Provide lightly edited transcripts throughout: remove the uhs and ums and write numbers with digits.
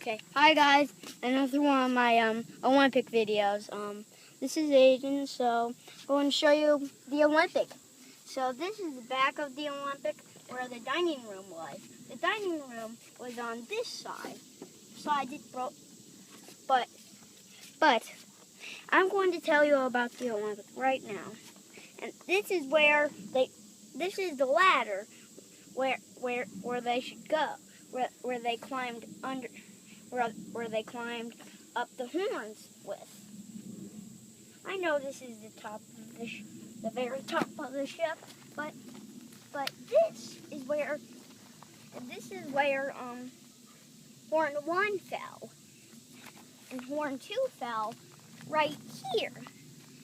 Okay, hi guys, another one of my Olympic videos. This is Aiden, so I'm going to show you the Olympic. So this is the back of the Olympic where the dining room was. The dining room was on this side. Side it broke, but I'm going to tell you about the Olympic right now. And this is where this is the ladder where they should go, where they climbed under. Where they climbed up the horns with. I know this is the top of the very top of the ship, but this is where horn 1 fell, and horn 2 fell right here,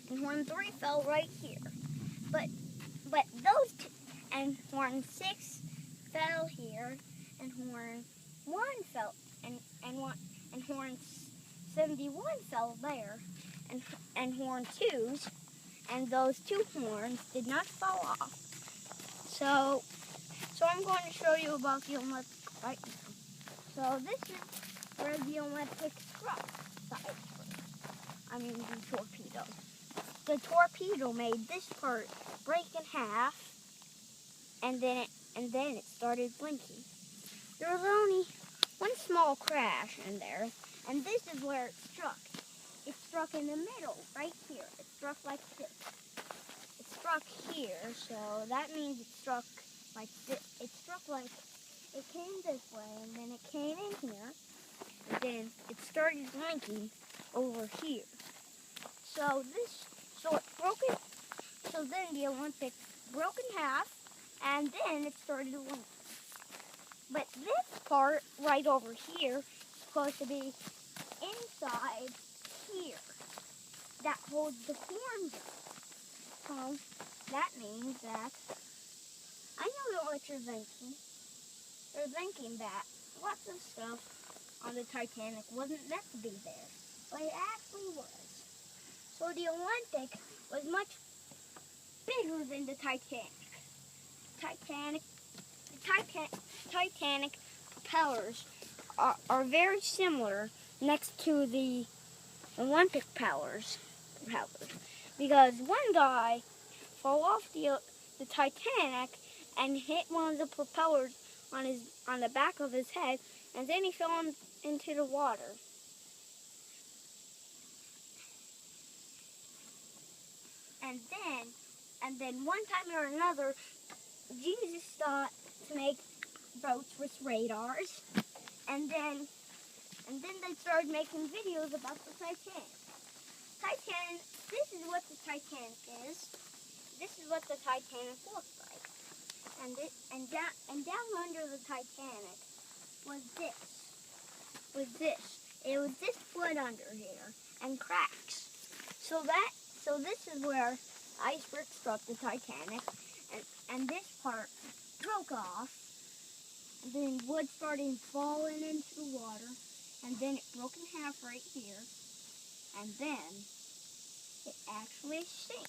and horn 3 fell right here. But those and horn 6 fell here, and horn 1 fell and horn 71 fell there, and horn 2s, and those 2 horns did not fall off. So I'm going to show you about the Olympic right now. So this is where the Olympic struck the torpedo. The torpedo made this part break in half, and then it started blinking. There was only one small crash in there, and this is where it struck. It struck in the middle, right here. It struck like this. It struck here, so that means it struck like this. It struck like, it came this way, and then it came in here, and then it started blinking over here. So it broke it. So then the Olympic broke in half, and then it started blinking. But this part right over here is supposed to be inside here. That holds the horns up. So that means that, I know what you're thinking. You're thinking that lots of stuff on the Titanic wasn't meant to be there, but it actually was. So the Olympic was much bigger than the Titanic. Titanic propellers are very similar next to the Olympic propellers, because one guy fell off the Titanic and hit one of the propellers on the back of his head, and then he fell into the water. And then one time or another, Jesus thought to make boats with radars, and then they started making videos about the Titanic. This is what the Titanic is. This is what the Titanic looks like. And down under the Titanic was this. It was this foot under here and cracks. So this is where iceberg struck the Titanic, and this part broke off. And then wood started falling into the water, and then it broke in half right here, and then it actually sank.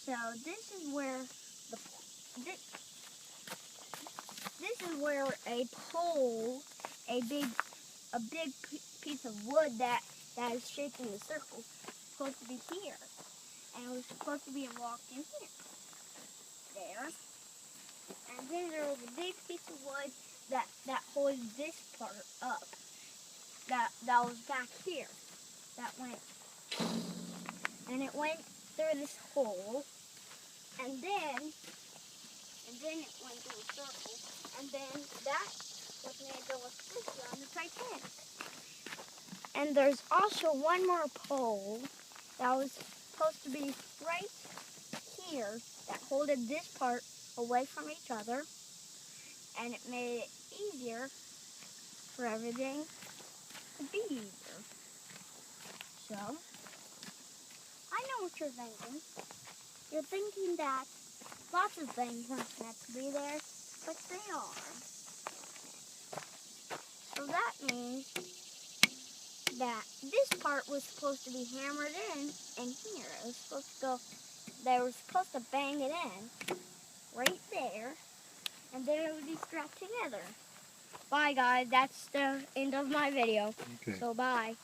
So this is where a pole, a big piece of wood that is shaped in a circle, is supposed to be here, and it was supposed to be locked in here, there. And then there was a big piece of wood that holds this part up, that was back here, that went, and it went through this hole, and then it went through a circle, and then that was made the electricity on the Titanic. And there's also one more pole that was supposed to be right here that holded this part away from each other, and it made it easier for everything to be easier. So, I know what you're thinking. You're thinking that lots of things weren't meant to be there, but they are. So that means that this part was supposed to be hammered in here. It was supposed to go, they were supposed to bang it in right there, and then it would be strapped together. Bye, guys. That's the end of my video. Okay. So, bye.